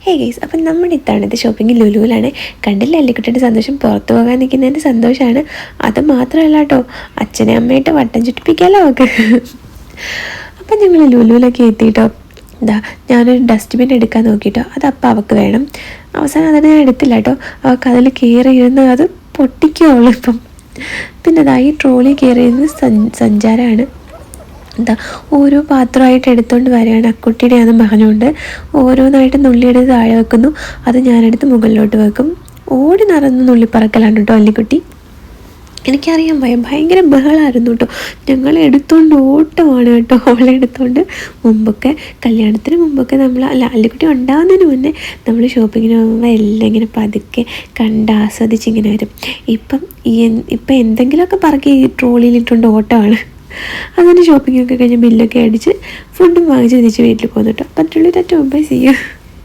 Hey guys, അപ്പം നമ്മുടെ ഇത്തവണത്തെ ഷോപ്പിംഗ് ലുലുവിലാണ്. കണ്ടില്ല അല്ലിക്കുട്ടിയുടെ സന്തോഷം, പുറത്തു പോകാൻ നിൽക്കുന്നതിൻ്റെ സന്തോഷമാണ്. അത് മാത്രമല്ല കേട്ടോ, അച്ഛനെ അമ്മയായിട്ട് വട്ടം ചുറ്റിപ്പിക്കാമല്ലോ അവൾക്ക്. അപ്പം ഞങ്ങൾ ലുലുവിലൊക്കെ എത്തിയിട്ടോ. ഞാനൊരു ഡസ്റ്റ്ബിൻ എടുക്കാൻ നോക്കിയിട്ടോ, അത് അപ്പം അവൾക്ക് വേണം. അവസാനം അതിന് ഞാൻ എടുത്തില്ല കേട്ടോ. അവൾക്ക് അതിൽ കയറി ഇരുന്ന് അത് പൊട്ടിക്കുള്ളൂ ഇപ്പം. പിന്നെ ഈ ട്രോളി കയറി ഇരുന്ന് സഞ്ചാരമാണ്. ഓരോ പാത്രമായിട്ട് എടുത്തുകൊണ്ട് വരികയാണ്. അക്കുട്ടിയുടെയാണെന്ന് പറഞ്ഞുകൊണ്ട് ഓരോന്നായിട്ട് നുള്ളിയെടുത്ത് താഴെ വെക്കുന്നു. അത് ഞാനെടുത്ത് മുകളിലോട്ട് വെക്കും. ഓടി നടന്ന് നുള്ളിപ്പറക്കലാണ് കേട്ടോ അല്ലിക്കുട്ടി. എനിക്കറിയാൻ ഭയങ്കര ബഹളമായിരുന്നു കേട്ടോ. ഞങ്ങൾ എടുത്തുകൊണ്ട് ഓട്ടമാണ് കേട്ടോ. അവളെ എടുത്തുകൊണ്ട് കല്യാണത്തിന് മുമ്പൊക്കെ അല്ലിക്കുട്ടി ഉണ്ടാകുന്നതിന് മുന്നേ നമ്മൾ ഷോപ്പിങ്ങിന് പോകുമ്പോൾ എല്ലാം ഇങ്ങനെ പതുക്കെ കണ്ട് ആസ്വദിച്ചിങ്ങനെ വരും. ഇപ്പം എന്തെങ്കിലുമൊക്കെ പറക്കി ട്രോളിയിലിട്ടുകൊണ്ട് ഓട്ടമാണ്. അങ്ങനെ ഷോപ്പിങ്ങൊക്കെ കഴിഞ്ഞ് ബില്ലൊക്കെ അടിച്ച് ഫുഡും വാങ്ങിച്ച് തിരിച്ച് വീട്ടിൽ പോകുന്നു കേട്ടോ. പറ്റുള്ളൂ. Bye, see U.